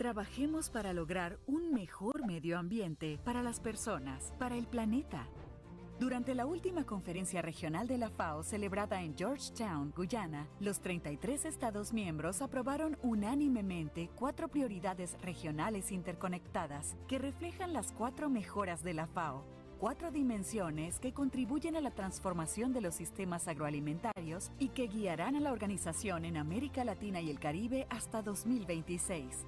Trabajemos para lograr un mejor medio ambiente para las personas, para el planeta. Durante la última conferencia regional de la FAO celebrada en Georgetown, Guyana, los 33 Estados miembros aprobaron unánimemente 4 prioridades regionales interconectadas que reflejan las 4 mejoras de la FAO. 4 dimensiones que contribuyen a la transformación de los sistemas agroalimentarios y que guiarán a la organización en América Latina y el Caribe hasta 2026.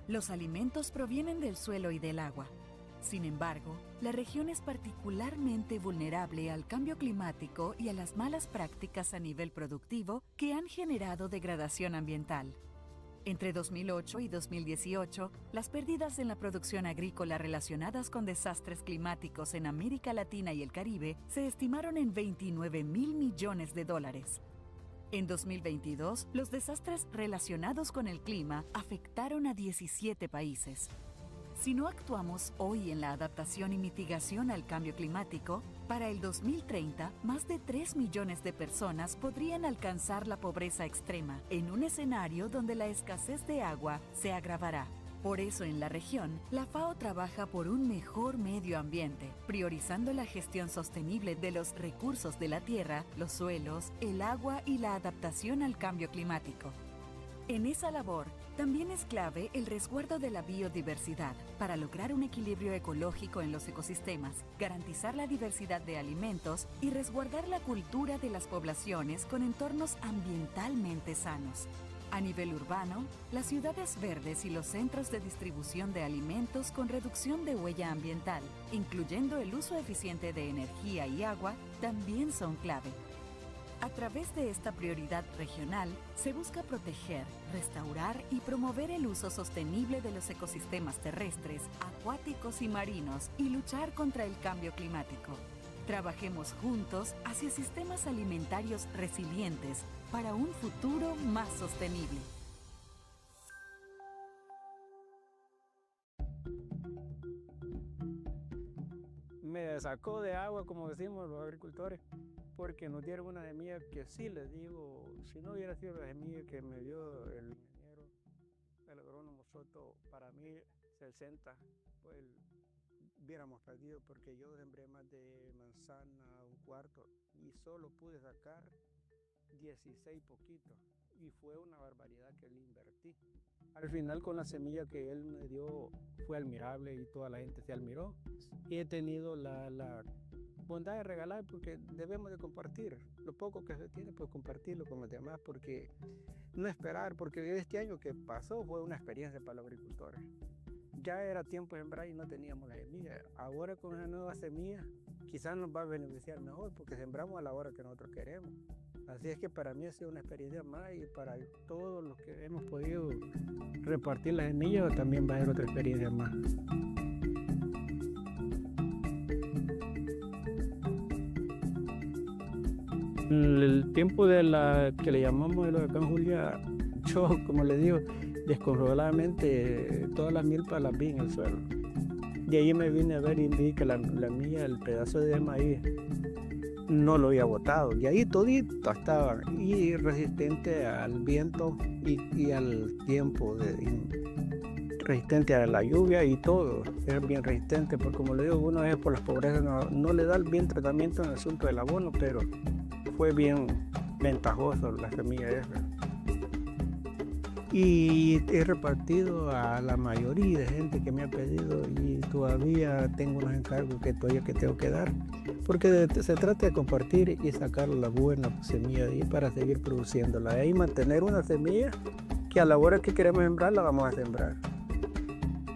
Los alimentos provienen del suelo y del agua. Sin embargo, la región es particularmente vulnerable al cambio climático y a las malas prácticas a nivel productivo que han generado degradación ambiental. Entre 2008 y 2018, las pérdidas en la producción agrícola relacionadas con desastres climáticos en América Latina y el Caribe se estimaron en $29.000 millones. En 2022, los desastres relacionados con el clima afectaron a 17 países. Si no actuamos hoy en la adaptación y mitigación al cambio climático, para el 2030, más de 3 millones de personas podrían alcanzar la pobreza extrema, en un escenario donde la escasez de agua se agravará. Por eso, en la región, la FAO trabaja por un mejor medio ambiente, priorizando la gestión sostenible de los recursos de la tierra, los suelos, el agua y la adaptación al cambio climático. En esa labor, también es clave el resguardo de la biodiversidad para lograr un equilibrio ecológico en los ecosistemas, garantizar la diversidad de alimentos y resguardar la cultura de las poblaciones con entornos ambientalmente sanos. A nivel urbano, las ciudades verdes y los centros de distribución de alimentos con reducción de huella ambiental, incluyendo el uso eficiente de energía y agua, también son clave. A través de esta prioridad regional, se busca proteger, restaurar y promover el uso sostenible de los ecosistemas terrestres, acuáticos y marinos y luchar contra el cambio climático. Trabajemos juntos hacia sistemas alimentarios resilientes para un futuro más sostenible. Me sacó de agua, como decimos los agricultores, porque nos dieron una semilla que sí les digo, si no hubiera sido la semilla que me dio el ingeniero, el agrónomo Soto, para mí 60, pues hubiéramos perdido, porque yo sembré más de manzana, un cuarto, y solo pude sacar 16 poquitos, y fue una barbaridad que le invertí. Al final, con la semilla que él me dio, fue admirable y toda la gente se admiró. Y he tenido la bondad de regalar, porque debemos de compartir lo poco que se tiene, pues compartirlo con los demás, porque no esperar, porque este año que pasó fue una experiencia para los agricultores. Ya era tiempo de sembrar y no teníamos la semilla. Ahora con una nueva semilla quizás nos va a beneficiar mejor, porque sembramos a la hora que nosotros queremos. Así es que para mí ha sido una experiencia más, y para todos los que hemos podido repartir las semillas también va a ser otra experiencia más. El tiempo de la que le llamamos el huracán Julia, yo, como le digo, descontroladamente todas las milpas las vi en el suelo. De ahí me vine a ver y vi que la mía, el pedazo de maíz, no lo había botado. Y ahí todito estaba, y resistente al viento y al tiempo, resistente a la lluvia y todo. Era bien resistente, porque como le digo, uno es por las pobrezas, no le da bien tratamiento en el asunto del abono, pero fue bien ventajoso la semilla esa. Y he repartido a la mayoría de gente que me ha pedido, y todavía tengo unos encargos que todavía tengo que dar, porque se trata de compartir y sacar la buena semilla de ahí para seguir produciéndola y mantener una semilla que a la hora que queremos sembrar la vamos a sembrar.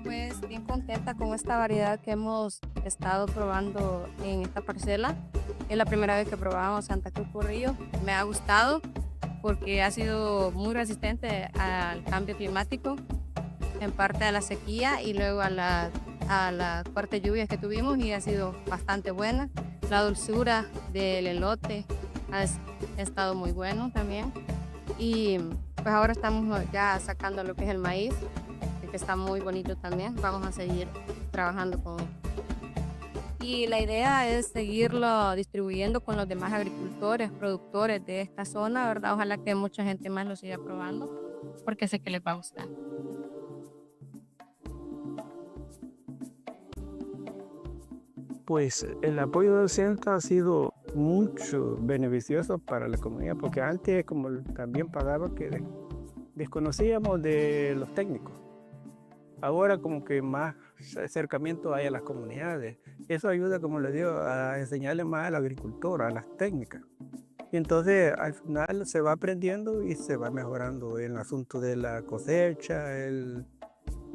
Pues bien contenta con esta variedad que hemos estado probando en esta parcela. Es la primera vez que probamos Santa Cruz Corrillo. Me ha gustado porque ha sido muy resistente al cambio climático, en parte a la sequía y luego a las fuertes lluvias que tuvimos, y ha sido bastante buena. La dulzura del elote ha estado muy bueno también. Y pues ahora estamos ya sacando lo que es el maíz, que está muy bonito también. Vamos a seguir trabajando con él. Y la idea es seguirlo distribuyendo con los demás agricultores, productores de esta zona, ¿verdad? Ojalá que mucha gente más lo siga probando, porque sé que les va a gustar. Pues el apoyo del centro ha sido mucho beneficioso para la comunidad, porque antes, como también pagaba, que desconocíamos de los técnicos. Ahora como que más acercamiento hay a las comunidades. Eso ayuda, como les digo, a enseñarle más al agricultor, a las técnicas. Y entonces al final se va aprendiendo y se va mejorando en el asunto de la cosecha, el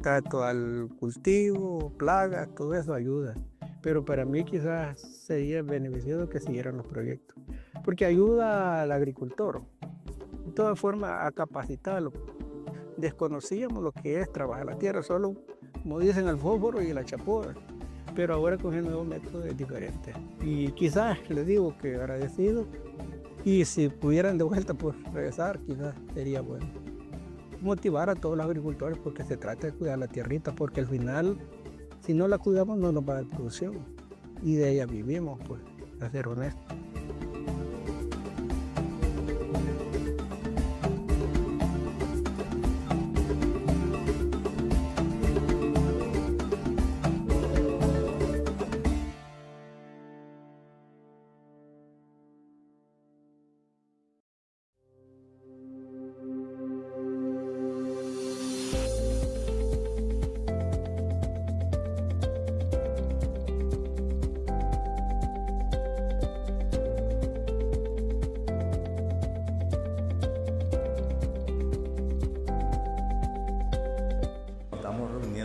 trato al cultivo, plagas, todo eso ayuda. Pero para mí quizás sería beneficioso que siguieran los proyectos, porque ayuda al agricultor, de todas formas, a capacitarlo. Desconocíamos lo que es trabajar la tierra, solo, como dicen, el fósforo y la chapoda, pero ahora con el nuevo método es diferente. Y quizás, les digo que agradecido, y si pudieran de vuelta pues regresar, quizás sería bueno. Motivar a todos los agricultores, porque se trata de cuidar la tierrita, porque al final, si no la cuidamos, no nos va a dar producción. Y de ella vivimos, pues, a ser honestos.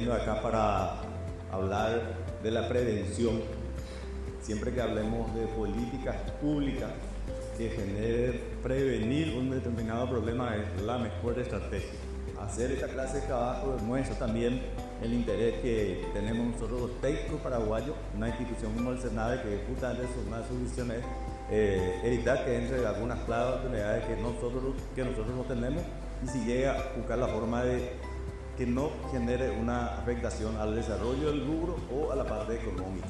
Acá para hablar de la prevención. Siempre que hablemos de políticas públicas que generen prevenir un determinado problema es la mejor estrategia. Hacer esta clase de trabajo demuestra también el interés que tenemos nosotros los técnicos paraguayos, una institución como el SENAVE, que justamente una de sus misiones es evitar que entre algunas plagas o enfermedades que nosotros no tenemos, y si llega a buscar la forma de que no genere una afectación al desarrollo del rubro o a la parte económica.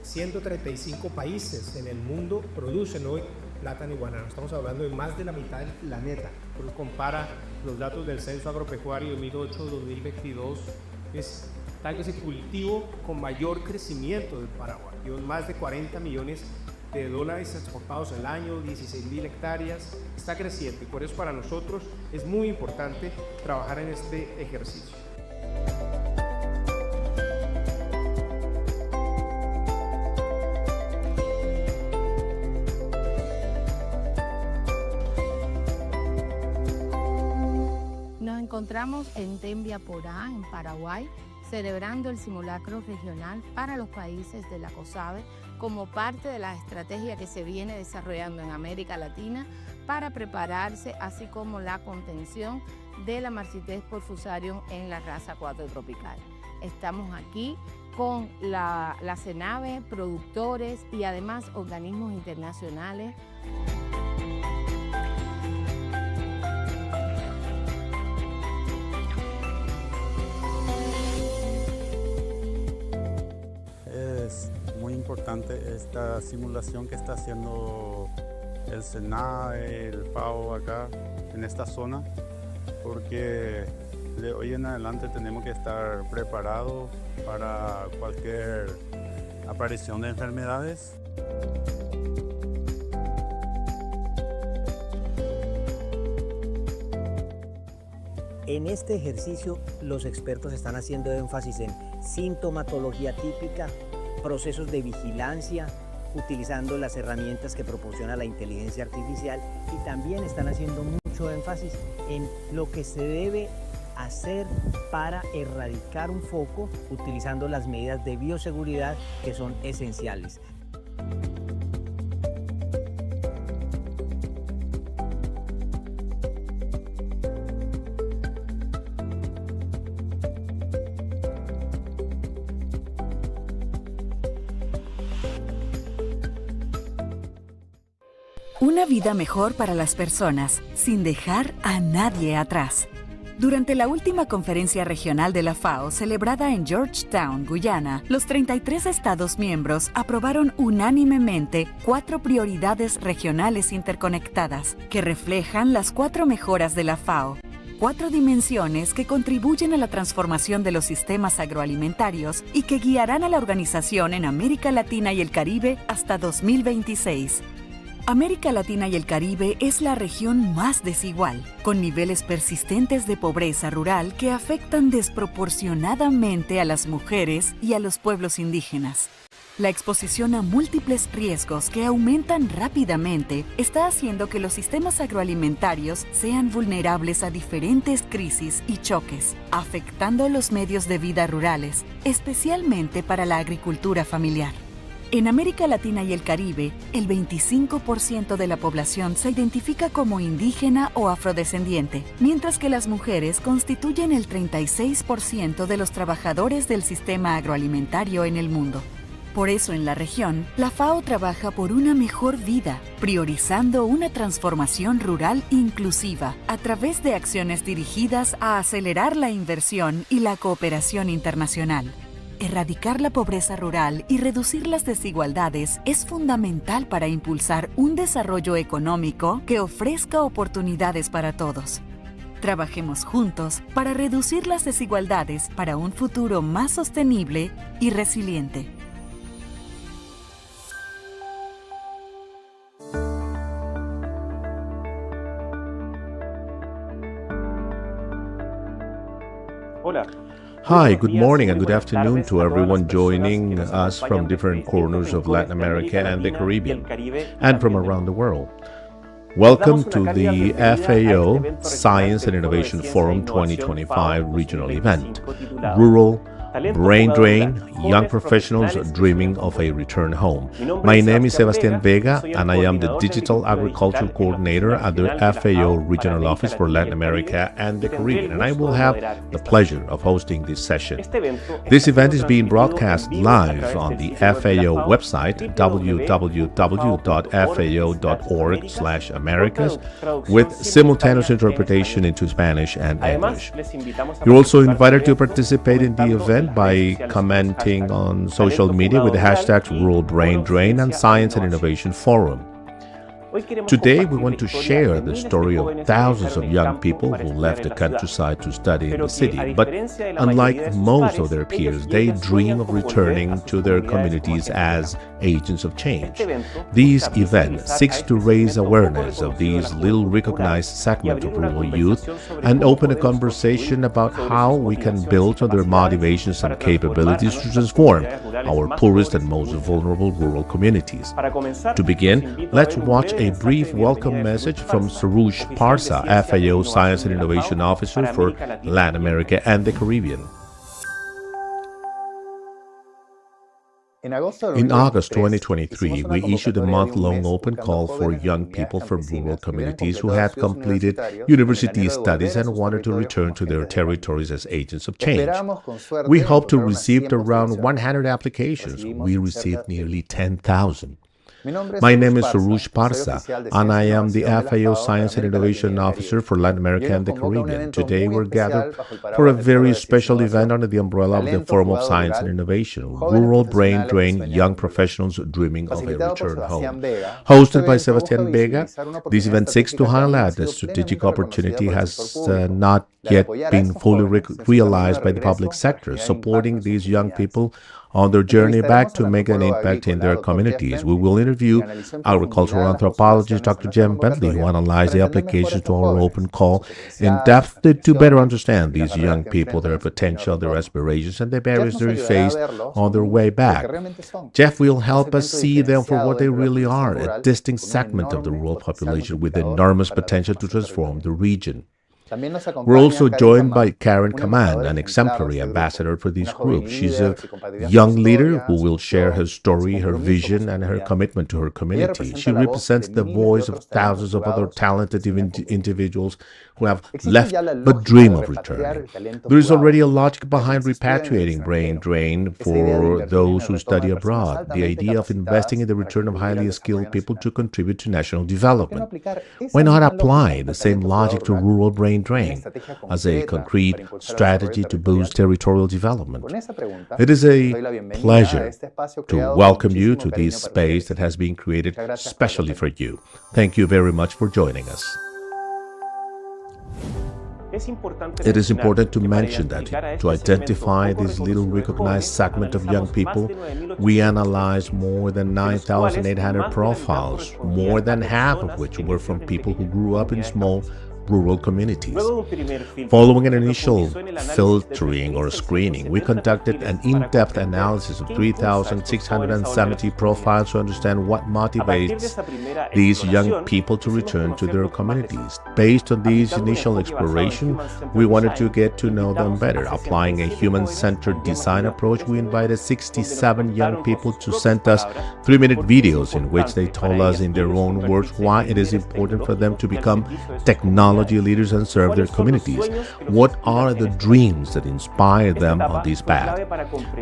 ...135 países en el mundo producen hoy plátano y guanábana. Estamos hablando de más de la mitad del planeta. Pero compara los datos del Censo Agropecuario 2008-2022, es tal vez el cultivo con mayor crecimiento del Paraguay. Más de 40 millones de dólares exportados al año, 16.000 hectáreas, está creciendo, y por eso para nosotros es muy importante trabajar en este ejercicio. Nos encontramos en Tembiaporá, en Paraguay, celebrando el simulacro regional para los países de la COSABE como parte de la estrategia que se viene desarrollando en América Latina para prepararse, así como la contención de la marsites por fusarium en la raza 4 tropical. Estamos aquí con la SENAVE, productores y además organismos internacionales. Es muy importante esta simulación que está haciendo el SENAVE, el FAO acá en esta zona, porque de hoy en adelante tenemos que estar preparados para cualquier aparición de enfermedades. En este ejercicio, los expertos están haciendo énfasis en sintomatología típica, procesos de vigilancia, utilizando las herramientas que proporciona la inteligencia artificial, y también están haciendo mucho énfasis en lo que se debe hacer para erradicar un foco utilizando las medidas de bioseguridad que son esenciales. Una vida mejor para las personas, sin dejar a nadie atrás. Durante la última conferencia regional de la FAO, celebrada en Georgetown, Guyana, los 33 Estados miembros aprobaron unánimemente 4 prioridades regionales interconectadas que reflejan las 4 mejoras de la FAO. 4 dimensiones que contribuyen a la transformación de los sistemas agroalimentarios y que guiarán a la organización en América Latina y el Caribe hasta 2026. América Latina y el Caribe es la región más desigual, con niveles persistentes de pobreza rural que afectan desproporcionadamente a las mujeres y a los pueblos indígenas. La exposición a múltiples riesgos que aumentan rápidamente está haciendo que los sistemas agroalimentarios sean vulnerables a diferentes crisis y choques, afectando los medios de vida rurales, especialmente para la agricultura familiar. En América Latina y el Caribe, el 25% de la población se identifica como indígena o afrodescendiente, mientras que las mujeres constituyen el 36% de los trabajadores del sistema agroalimentario en el mundo. Por eso en la región, la FAO trabaja por una mejor vida, priorizando una transformación rural inclusiva a través de acciones dirigidas a acelerar la inversión y la cooperación internacional. Erradicar la pobreza rural y reducir las desigualdades es fundamental para impulsar un desarrollo económico que ofrezca oportunidades para todos. Trabajemos juntos para reducir las desigualdades para un futuro más sostenible y resiliente. Hi, good morning and good afternoon to everyone joining us from different corners of Latin America and the Caribbean, and from around the world. Welcome to the FAO Science and Innovation Forum 2025 regional event, Rural Brain Drain, Young Professionals Dreaming of a Return Home. My name is Sebastián Vega, and I am the Digital Agriculture Coordinator at the FAO Regional Office for Latin America and the Caribbean, and I will have the pleasure of hosting this session. This event is being broadcast live on the FAO website, www.fao.org/Americas, with simultaneous interpretation into Spanish and English. You're also invited to participate in the event by commenting on social media with the hashtags Rural Brain Drain and Science and Innovation Forum. Today, we want to share the story of thousands of young people who left the countryside to study in the city. But unlike most of their peers, they dream of returning to their communities as agents of change. This event seeks to raise awareness of these little recognized segment of rural youth and open a conversation about how we can build on their motivations and capabilities to transform our poorest and most vulnerable rural communities. To begin, let's watch a brief welcome message from Sarush Parsa, FAO Science and Innovation Officer for Latin America and the Caribbean. In August 2023, we issued a month-long open call for young people from rural communities who had completed university studies and wanted to return to their territories as agents of change. We hoped to receive around 100 applications. We received nearly 10,000. My name is Sarush Parsa, and I am the FAO Science and Innovation Officer for Latin America and the Caribbean. Today, we're gathered for a very special event under the umbrella of the Forum of Science and Innovation, Rural Brain Drain, Young Professionals Dreaming of a Return Home. Hosted by Sebastián Vega, this event seeks to highlight that strategic opportunity has not yet been fully realized by the public sector, supporting these young people on their journey back to make an impact in their communities. We will interview agricultural anthropologist Dr. Jem Bentley, who analyzed the applications to our open call in depth to better understand these young people, their potential, their aspirations, and the barriers they face on their way back. Jeff will help us see them for what they really are, a distinct segment of the rural population with enormous potential to transform the region. We're also joined by Karen Kaman, an exemplary ambassador for this group. She's a young leader who will share her story, her vision, and her commitment to her community. She represents the voice of thousands of other talented individuals who have left but dream of returning. There is already a logic behind repatriating brain drain for those who study abroad, the idea of investing in the return of highly skilled people to contribute to national development. Why not apply the same logic to rural brain drain as a concrete strategy to boost territorial development? It is a pleasure to welcome you to this space that has been created especially for you. Thank you very much for joining us. It is important to mention that to identify this little recognized segment of young people, we analyzed more than 9,800 profiles, more than half of which were from people who grew up in small rural communities. Following an initial filtering or screening, we conducted an in-depth analysis of 3,670 profiles to understand what motivates these young people to return to their communities. Based on this initial exploration, we wanted to get to know them better. Applying a human-centered design approach, we invited 67 young people to send us 3-minute videos in which they told us in their own words why it is important for them to become technology leaders and serve their communities. What are the dreams that inspire them on this path?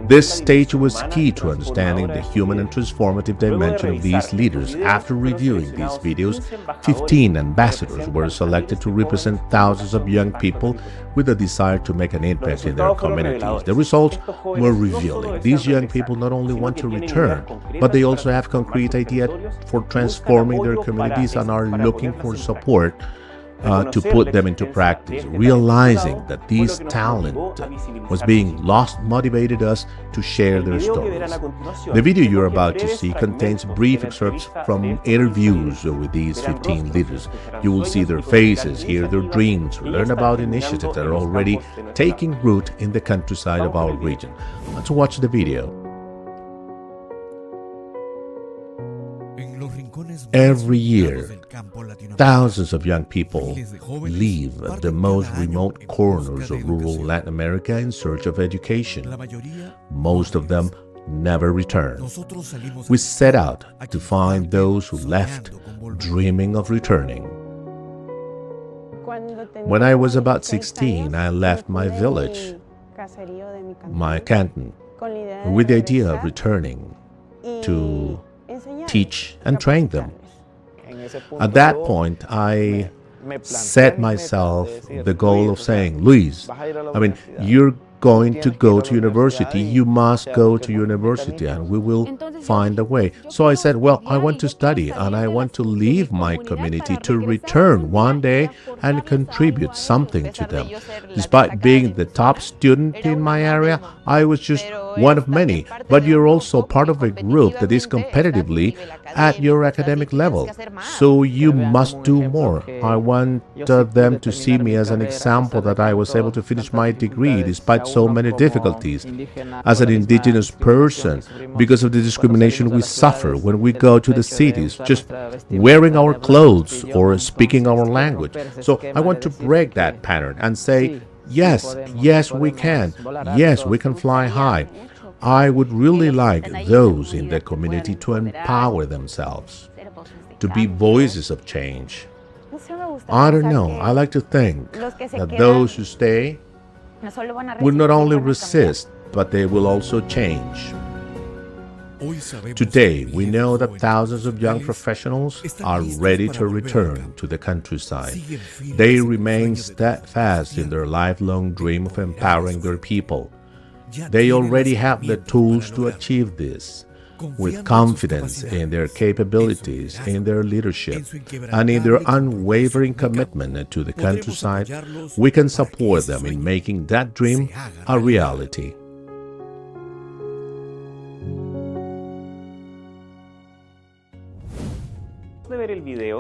This stage was key to understanding the human and transformative dimension of these leaders. After reviewing these videos, 15 ambassadors were selected to represent thousands of young people with a desire to make an impact in their communities. The results were revealing. These young people not only want to return, but they also have concrete ideas for transforming their communities and are looking for support to put them into practice. Realizing that this talent was being lost motivated us to share their stories. The video you're about to see contains brief excerpts from interviews with these 15 leaders. You will see their faces, hear their dreams, learn about initiatives that are already taking root in the countryside of our region. Let's watch the video. Every year, thousands of young people leave the most remote corners of rural Latin America in search of education. Most of them never return. We set out to find those who left dreaming of returning. When I was about 16, I left my village, my canton, with the idea of returning to teach and train them. At that point, I set myself the goal of saying, Luis, you're going to go to university, you must go to university and we will find a way. So I said, well, I want to study and I want to leave my community to return one day and contribute something to them. Despite being the top student in my area, I was just one of many, but you're also part of a group that is competitively at your academic level. So you must do more. I want them to see me as an example that I was able to finish my degree despite so many difficulties. As an indigenous person, because of the discrimination we suffer when we go to the cities, just wearing our clothes or speaking our language. So I want to break that pattern and say, yes, we can. Yes, we can fly high. I would really like those in the community to empower themselves, to be voices of change. I don't know, I like to think that those who stay will not only resist, but they will also change. Today, we know that thousands of young professionals are ready to return to the countryside. They remain steadfast in their lifelong dream of empowering their people. They already have the tools to achieve this. With confidence in their capabilities, in their leadership, and in their unwavering commitment to the countryside, we can support them in making that dream a reality.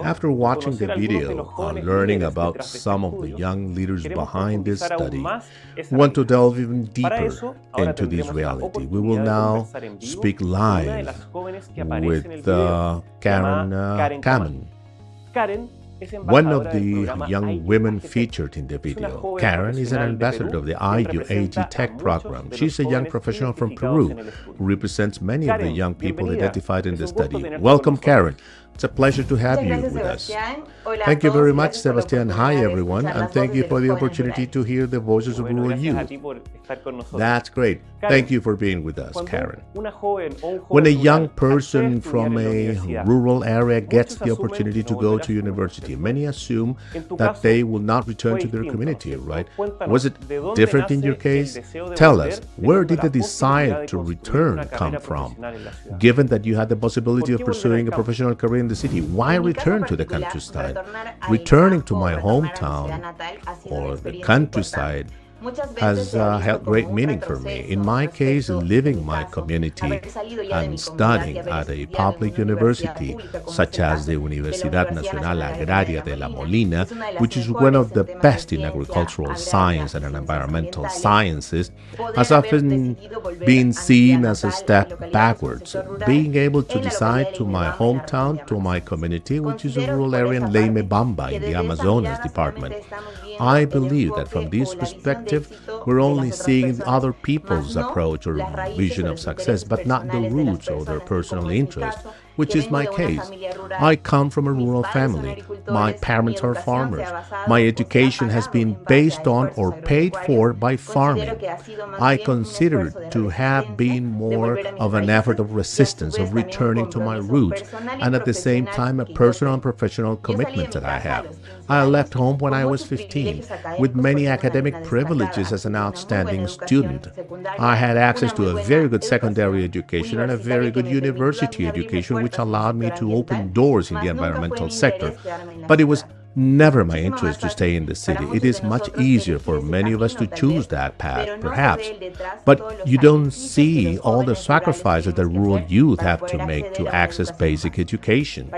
After watching the video and learning about some of the young leaders behind this study, we want to delve even deeper into this reality. We will now speak live with Karen Kamen, one of the young women featured in the video. Karen is an ambassador of the Ayllu AgTech program. She's a young professional from Peru who represents many of the young people identified in the study. Welcome, Karen. It's a pleasure to have you with us. Thank you very much, Sebastian. Hi, everyone, and thank you for the opportunity to hear the voices of rural youth. That's great. Thank you for being with us, Karen. When a young person from a rural area gets the opportunity to go to university, many assume that they will not return to their community, right? Was it different in your case? Tell us, where did the desire to return come from? Given that you had the possibility of pursuing a professional career in the city. Why return to the countryside? Returning to my hometown or the countryside has held great meaning for me. In my case, living my community and studying at a public university, such as the Universidad Nacional Agraria de La Molina, which is one of the best in agricultural science and environmental sciences, has often been seen as a step backwards. Being able to decide to my hometown, to my community, which is a rural area in Leimebamba in the Amazonas department, I believe that from this perspective, we're only seeing other people's approach or vision of success, but not the roots or their personal interest, which is my case. I come from a rural family. My parents are farmers. My education has been based on or paid for by farming. I consider to have been more of an effort of resistance, of returning to my roots, and at the same time a personal and professional commitment that I have. I left home when I was 15, with many academic privileges as an outstanding student. I had access to a very good secondary education and a very good university education, which allowed me to open doors in the environmental sector. But it was never my interest to stay in the city. It is much easier for many of us to choose that path, perhaps. But you don't see all the sacrifices that rural youth have to make to access basic education,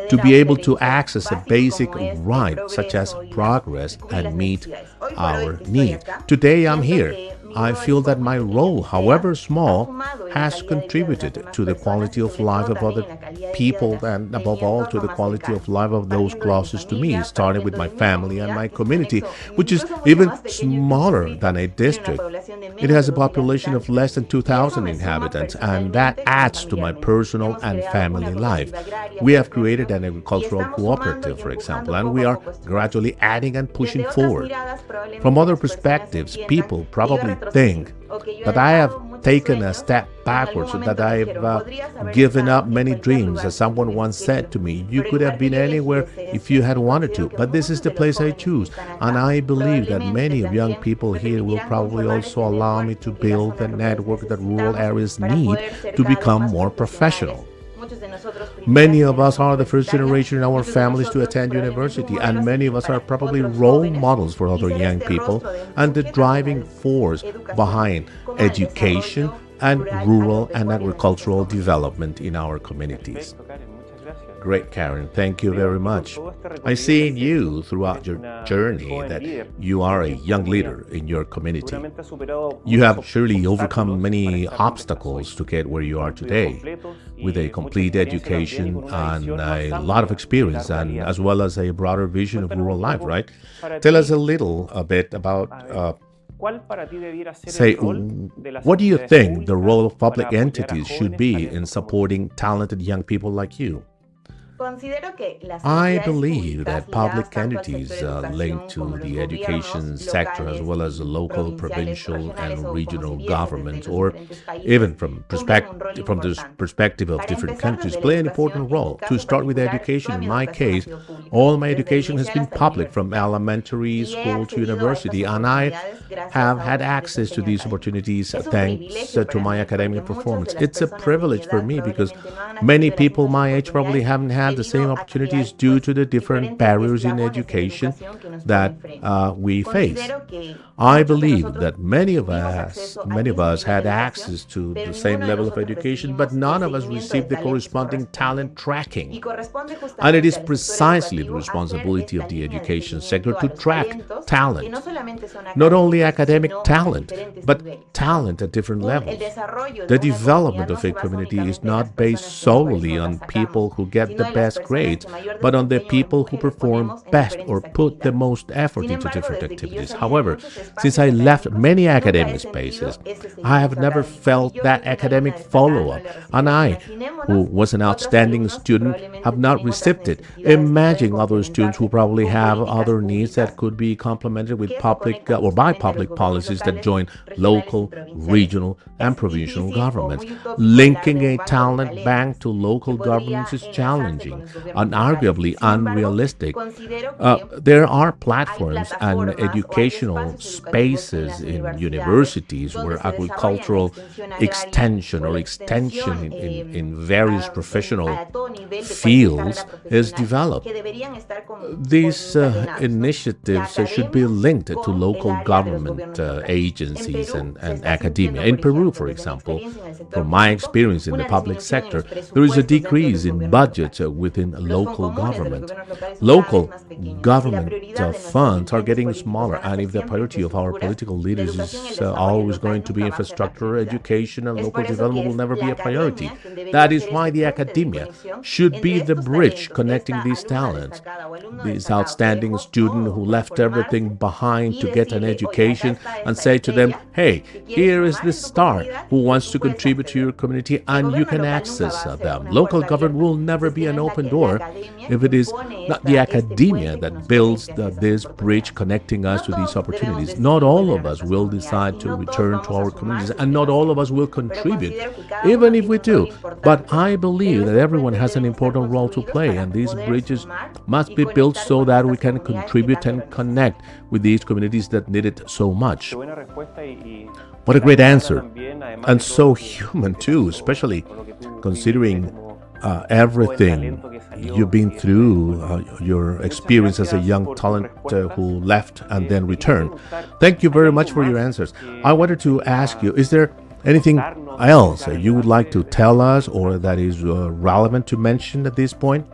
to be able to access a basic right, such as progress, and meet our needs. Today I'm here. I feel that my role, however small, has contributed to the quality of life of other people and, above all, to the quality of life of those closest to me, starting with my family and my community, which is even smaller than a district. It has a population of less than 2,000 inhabitants, and that adds to my personal and family life. We have created an agricultural cooperative, for example, and we are gradually adding and pushing forward. From other perspectives, people probably think that I have taken a step backwards, or that I've given up many dreams. As someone once said to me, you could have been anywhere if you had wanted to, but this is the place I choose. And I believe that many of young people here will probably also allow me to build the network that rural areas need to become more professional. Many of us are the first generation in our families to attend university, and many of us are probably role models for other young people and the driving force behind education and rural and agricultural development in our communities. Great, Karen. Thank you very much. I see in you throughout your journey that you are a young leader in your community. You have surely overcome many obstacles to get where you are today, with a complete education and a lot of experience, and as well as a broader vision of rural life, right? Tell us a bit about what do you think the role of public entities should be in supporting talented young people like you? I believe that public entities linked to the education sector, as well as the local, provincial, and regional governments, or even from the perspective of different countries, play an important role. To start with education, in my case, all my education has been public, from elementary school to university, and I have had access to these opportunities thanks to my academic performance. It's a privilege for me because many people my age probably haven't had the same opportunities due to the different barriers in education that we face. I believe that many of us had access to the same level of education, but none of us received the corresponding talent tracking. And it is precisely the responsibility of the education sector to track talent, not only academic talent, but talent at different levels. The development of a community is not based solely on people who get the best grades, but on the people who perform best or put the most effort into different activities. However, since I left many academic spaces, I have never felt that academic follow-up, and I, who was an outstanding student, have not received it. Imagine other students who probably have other needs that could be complemented with public or by public policies that join local, regional, and provincial governments. Linking a talent bank to local governments is challenging. challenging and arguably unrealistic. There are platforms and educational spaces in universities where agricultural extension or extension in various professional fields is developed. These initiatives should be linked to local government agencies and academia. In Peru, for example, from my experience in the public sector, there is a decrease in budgets within local government. Local government funds are getting smaller, and if the priority of our political leaders is always going to be infrastructure, education, and local development will never be a priority. That is why the academia should be the bridge connecting these talents. This outstanding student who left everything behind to get an education, and say to them, hey, here is this star who wants to contribute to your community, and you can access them. Local government will never be an open door if it is not the academia that builds this bridge connecting us to these opportunities. Not all of us will decide to return to our communities, and not all of us will contribute, even if we do. But I believe that everyone has an important role to play, and these bridges must be built so that we can contribute and connect with these communities that need it so much. What a great answer, and so human too, especially considering everything you've been through, your experience as a young talent who left and then returned. Thank you very much for your answers. I wanted to ask you, is there anything else you would like to tell us or that is relevant to mention at this point?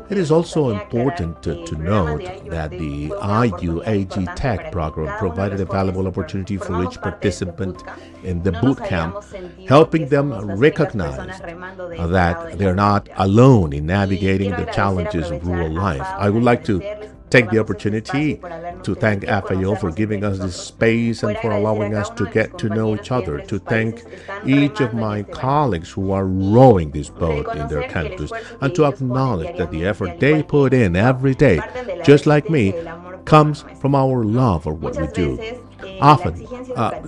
It is also important to note that the Ayllu AgTech program provided a valuable opportunity for each participant in the boot camp, helping them recognize that they're not alone in navigating the challenges of rural life. I would like to take the opportunity to thank FAO for giving us this space and for allowing us to get to know each other, to thank each of my colleagues who are rowing this boat in their countries, and to acknowledge that the effort they put in every day, just like me, comes from our love for what we do. Often,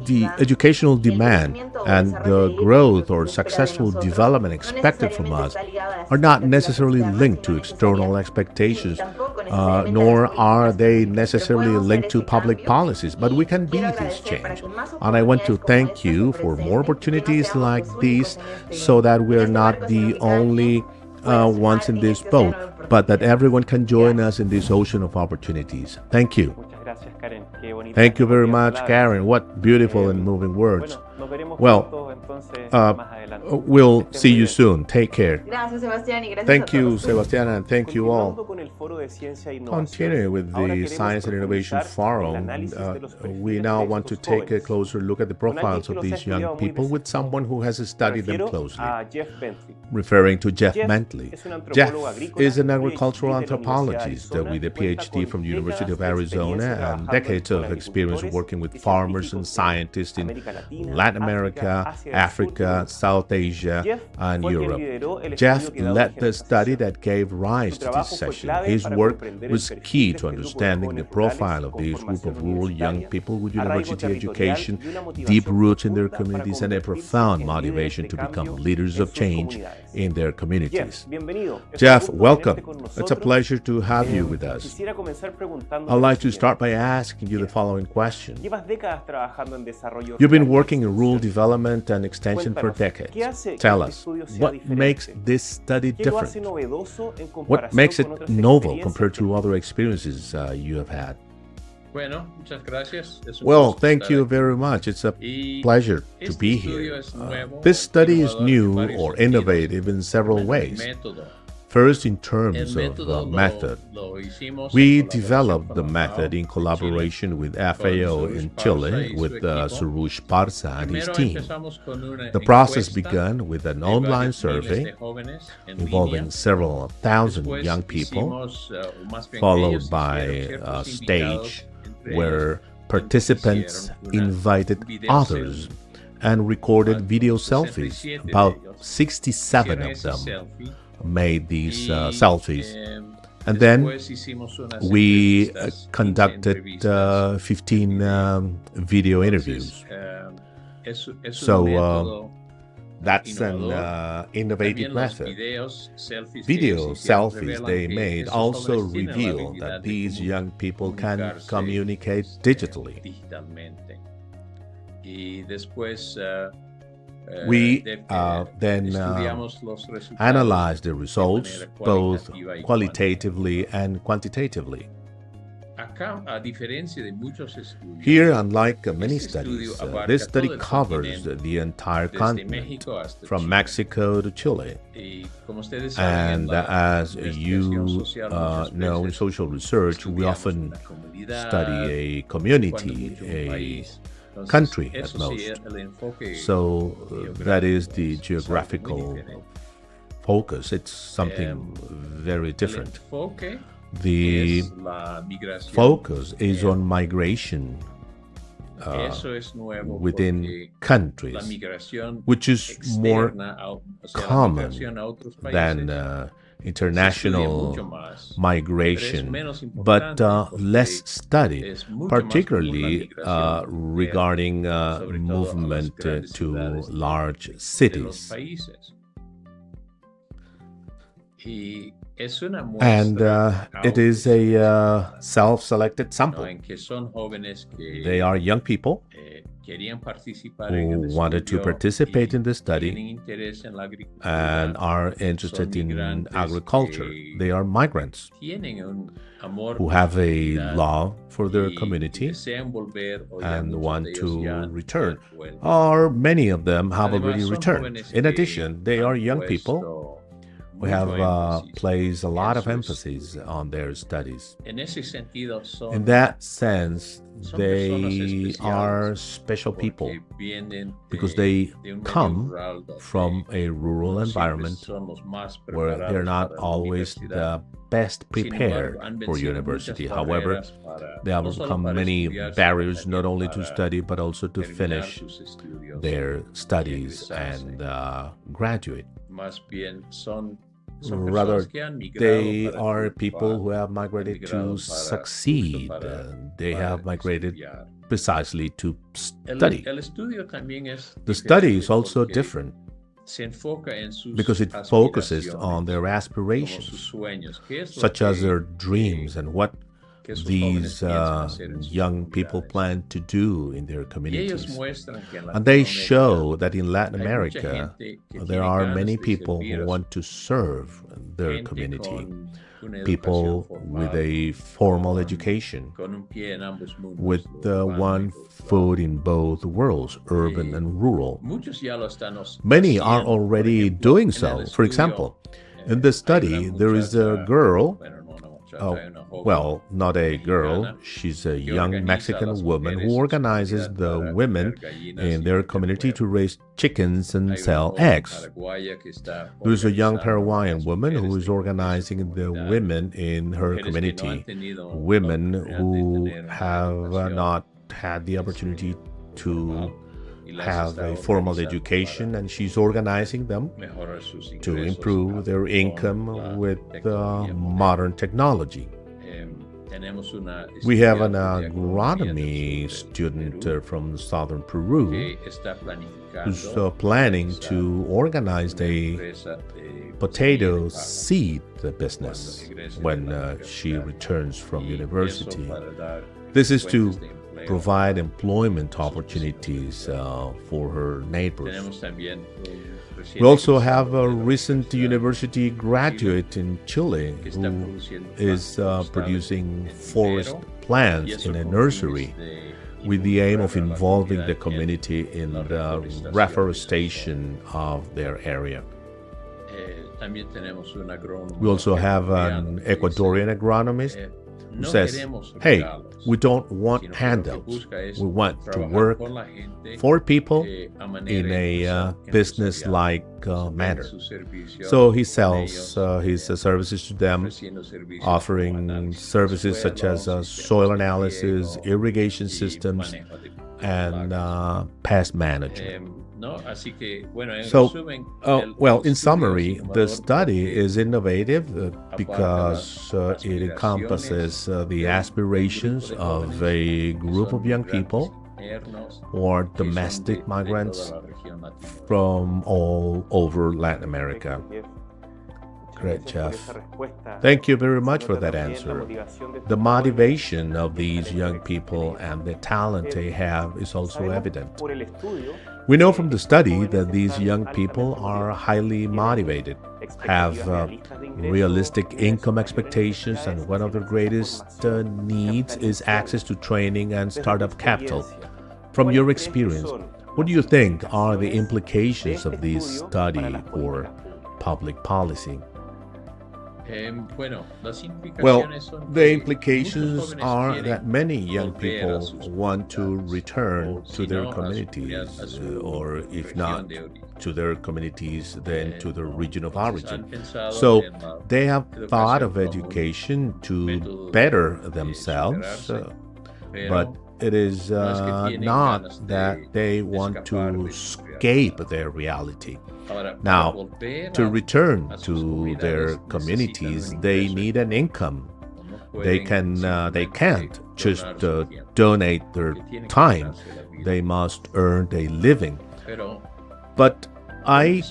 the educational demand and the growth or successful development expected from us are not necessarily linked to external expectations, nor are they necessarily linked to public policies, but we can be this change. And I want to thank you for more opportunities like these so that we're not the only ones in this boat, but that everyone can join us in this ocean of opportunities. Thank you. Thank you very much, Karen. What beautiful and moving words. Well, we'll see you soon. Take care. Thank you, Sebastián, and thank you all. Continue with the Science and Innovation Forum. We now want to take a closer look at the profiles of these young people with someone who has studied them closely. Referring to Jeff Bentley. Jeff is an agricultural anthropologist with a PhD from the University of Arizona and decades of experience working with farmers and scientists in Latin America, Africa, South Asia, and Europe. Jeff led the study that gave rise to this session. His work was key to understanding the profile of this group of rural young people with university education, deep roots in their communities, and a profound motivation to become leaders of change in their communities. Jeff, welcome. It's a pleasure to have you with us. I'd like to start by asking you the following question. You've been working in rural development and extension for decades. Tell us, what makes this study different? What makes it novel compared to other experiences you have had? Well, thank you very much. It's a pleasure to be here. This study is new or innovative in several ways. First, in terms of method, we developed the method in collaboration with FAO in Chile with Surush Parsa and his team. The process began with an online survey involving several thousand young people, followed by a stage where participants invited others and recorded video selfies. About 67 of them made these selfies. And then we conducted 15 video interviews. So That's an innovative method. Video selfies they made also reveal that these young people can communicate digitally. We then analyze the results both qualitatively and quantitatively. Here, unlike many studies, this study covers the entire continent, from Mexico to Chile. And as you know, in social research, we often study a community, a country at most. So that is the geographical focus. It's something very different. The focus is on migration within countries, which is more common than international migration, but less studied, particularly regarding movement to large cities. And it is a self-selected sample. They are young people who wanted to participate in the study and are interested in agriculture. They are migrants who have a love for their community and want to return, or many of them have already returned. In addition, they are young people who have placed a lot of emphasis on their studies. In that sense, they are special people because they come from a rural environment where they're not always the best prepared for university. However, they have overcome many barriers, not only to study, but also to finish their studies and graduate. Rather, they are people who have migrated to succeed. They have migrated precisely to study. The study is also different because it focuses on their aspirations, such as their dreams and what these young people plan to do in their communities. And they show that in Latin America, there are many people who want to serve their community. People with a formal education, with one foot in both worlds, urban and rural. Many are already doing so. For example, in the study, there is a girl, well, not a girl, she's a young Mexican woman who organizes the women in their community to raise chickens and sell eggs. There's a young Paraguayan woman who is organizing the women in her community, women who have not had the opportunity to have a formal education, and she's organizing them to improve their income with modern technology. We have an agronomy student from southern Peru who's planning to organize a potato seed business when she returns from university. This is to provide employment opportunities for her neighbors. We also have a recent university graduate in Chile who is producing forest plants in a nursery with the aim of involving the community in the reforestation of their area. We also have an Ecuadorian agronomist who says, hey, we don't want handouts. We want to work for people in a business-like manner. So he sells his services to them, offering services such as soil analysis, irrigation systems, and pest management. So, well, in summary, the study is innovative because it encompasses the aspirations of a group of young people or domestic migrants from all over Latin America. Great, Jeff. Thank you very much for that answer. The motivation of these young people and the talent they have is also evident. We know from the study that these young people are highly motivated, have realistic income expectations, and one of their greatest needs is access to training and startup capital. From your experience, what do you think are the implications of this study for public policy? Well, the implications are that many young people want to return to their communities, or if not to their communities, then to their region of origin. So they have thought of education to better themselves, but it is not that they want to escape their reality. Now, to return to their communities, they need an income. They can't just donate their time. They must earn a living. But I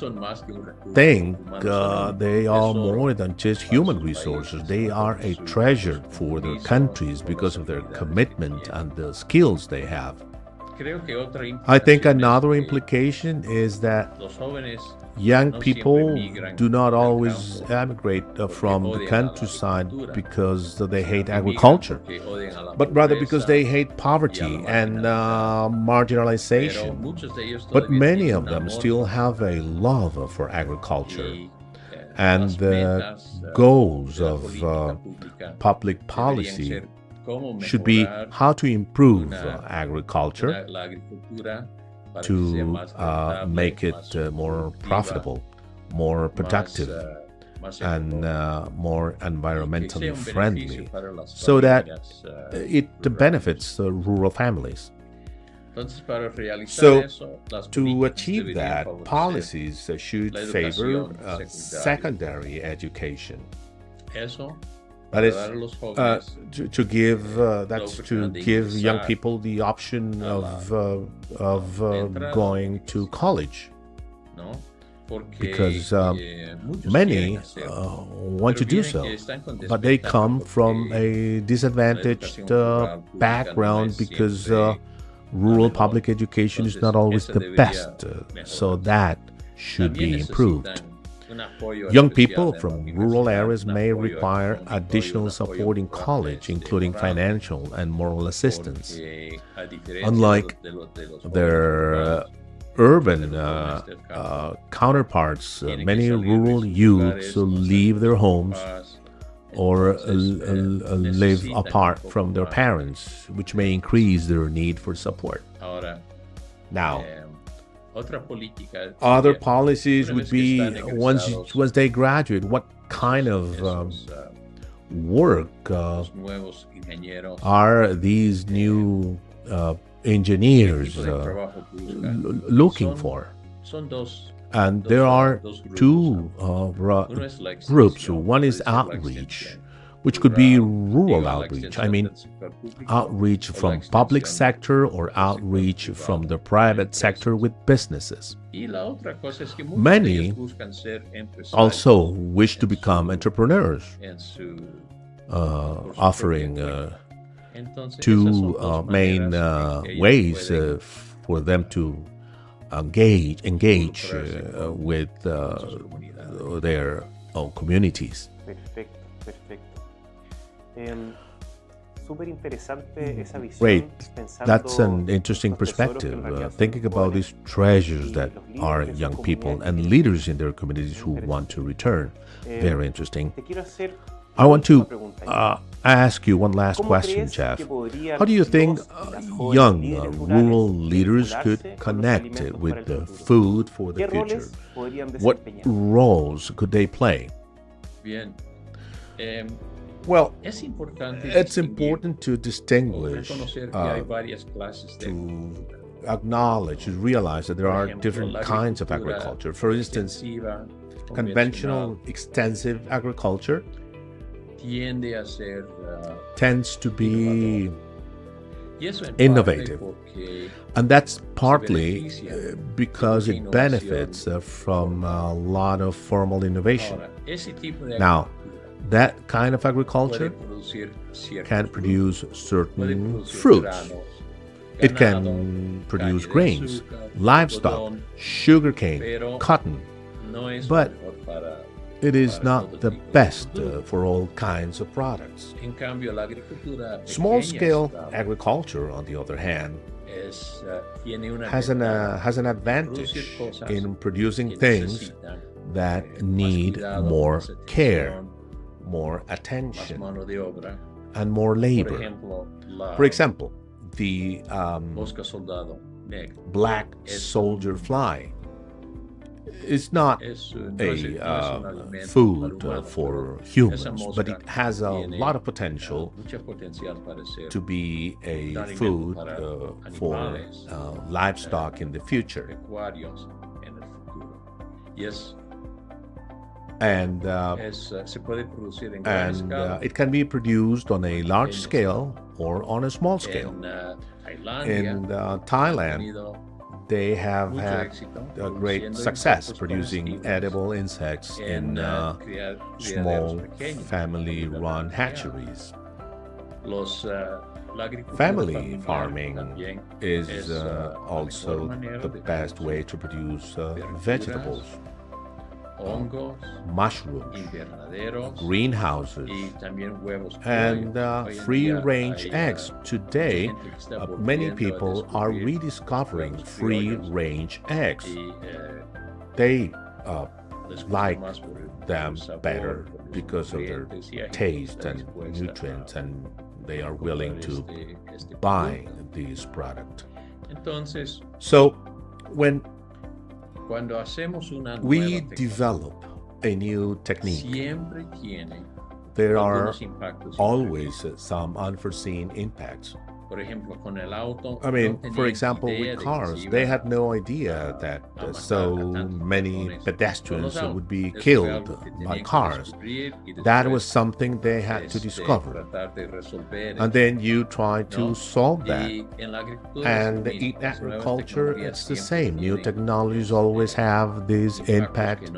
think they are more than just human resources. They are a treasure for their countries because of their commitment and the skills they have. I think another implication is that young people do not always emigrate from the countryside because they hate agriculture, but rather because they hate poverty and marginalization. But many of them still have a love for agriculture, and the goals of public policy should be how to improve agriculture to make it more profitable, more productive, and more environmentally friendly, so that it benefits rural families. So, to achieve that, policies should favor secondary education. That is to give young people the option of going to college, because many want to do so, but they come from a disadvantaged background because rural public education is not always the best, so that should be improved. Young people from rural areas may require additional support in college, including financial and moral assistance. Unlike their urban counterparts, many rural youths leave their homes or live apart from their parents, which may increase their need for support. Now, other policies would be once they graduate, what kind of work are these new engineers looking for? And there are two groups. One is outreach, which could be rural outreach. I mean, outreach from public sector or outreach from the private sector with businesses. Many also wish to become entrepreneurs, offering two main ways for them to engage with their own communities. Great, that's an interesting perspective, thinking about these treasures that are young people and leaders in their communities who want to return. Very interesting. I want to ask you one last question, Jeff. How do you think young rural leaders could connect with the food for the future? What roles could they play? Well, it's important to distinguish, to acknowledge, to realize that there are different kinds of agriculture. For instance, conventional extensive agriculture tends to be innovative. And that's partly because it benefits from a lot of formal innovation. Now, that kind of agriculture can produce certain fruits. It can produce grains, livestock, sugarcane, cotton, but it is not the best for all kinds of products. Small-scale agriculture, on the other hand, has an advantage in producing things that need more care, more attention, and more labor. For example, the black soldier fly is not a food for humans, but it has a lot of potential to be a food for livestock in the future. And it can be produced on a large scale or on a small scale. In Thailand, they have had a great success producing edible insects in small family-run hatcheries. Family farming is also the best way to produce vegetables, mushrooms, greenhouses, and free-range eggs. Today, many people are rediscovering free-range eggs. They like them better because of their taste and nutrients, and they are willing to buy these products. So, when we develop a new technique, there are always some unforeseen impacts. I mean, for example, with cars, they had no idea that so many pedestrians would be killed by cars. That was something they had to discover. And then you try to solve that. And in agriculture, it's the same. New technologies always have this impact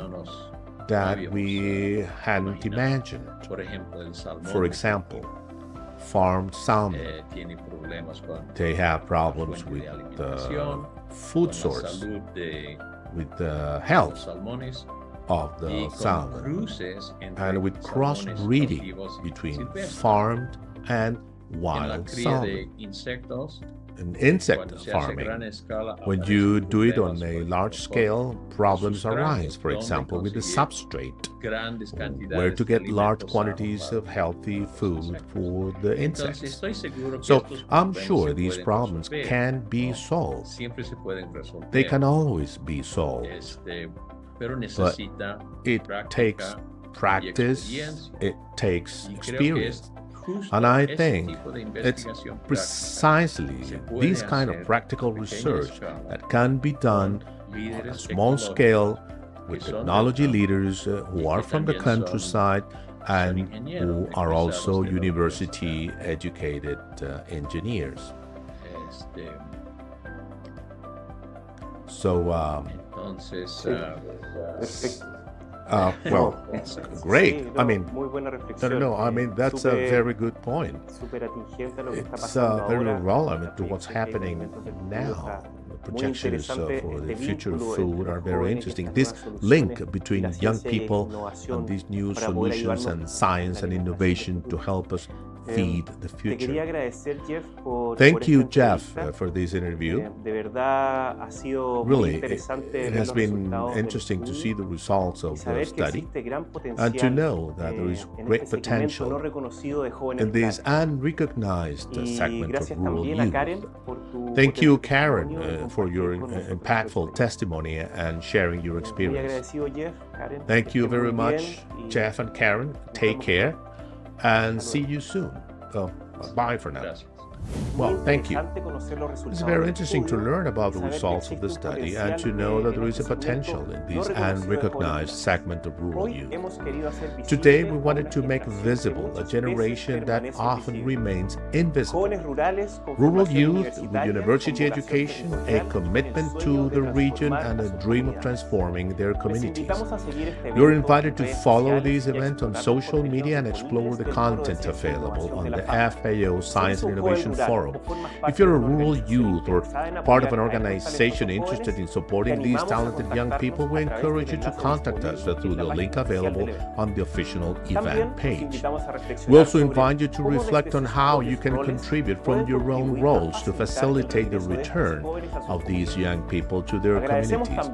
that we hadn't imagined. For example, farmed salmon. They have problems with the food source, with the health of the salmon, and with crossbreeding between farmed and wild salmon. In insect farming, when you do it on a large scale, problems arise, for example, with the substrate, where to get large quantities of healthy food for the insects. So I'm sure these problems can be solved. They can always be solved. But it takes practice, it takes experience. And I think it's precisely this kind of practical research that can be done on a small scale with technology leaders who are from the countryside and who are also university-educated engineers. So, well, great. I mean, no, I mean, that's a very good point. It's very relevant to what's happening now. The projections for the future of food are very interesting. This link between young people and these new solutions and science and innovation to help us feed the future. Thank you, Jeff, for this interview. Really, it has been interesting to see the results of the study and to know that there is great potential in this unrecognized segment of rural youth. Thank you, Karen, for your impactful testimony and sharing your experience. Thank you very much, Jeff and Karen. Take care. And see you soon. Bye for now. Well, thank you. It's very interesting to learn about the results of the study and to know that there is a potential in this unrecognized segment of rural youth. Today, we wanted to make visible a generation that often remains invisible. Rural youth with university education, a commitment to the region, and a dream of transforming their communities. You're invited to follow these events on social media and explore the content available on the FAO Science and Innovation Forum. If you're a rural youth or part of an organization interested in supporting these talented young people, we encourage you to contact us through the link available on the official event page. We also invite you to reflect on how you can contribute from your own roles to facilitate the return of these young people to their communities.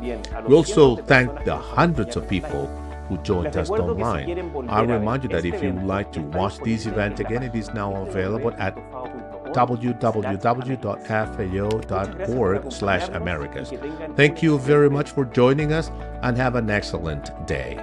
We also thank the hundreds of people who joined us online. I remind you that if you would like to watch this event again, it is now available at www.fao.org/Americas. Thank you very much for joining us and have an excellent day.